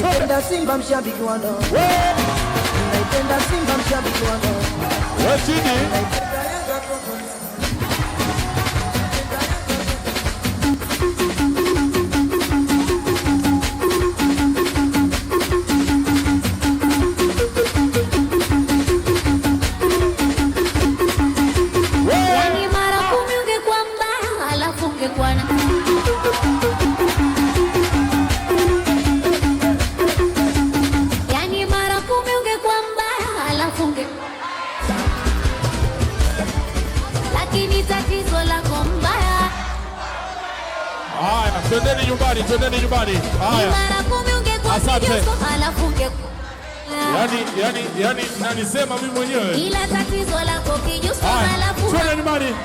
Naipenda Simba mshabiki wa ndo. Naipenda Simba mshabiki wa ndo. Naipenda Yanga koko. Yani mara 10 ungekuwa mbaya, alafu ungekuwa na lakini tatizo lako mbaya. Haya, twendeni nyumbani. Haya. Mara 10 ungekuwa kijuso, alafu ungekuwa yani nanisema mimi mwenyewe. ila tatizo lako kijuso, alafu twende nyumbani.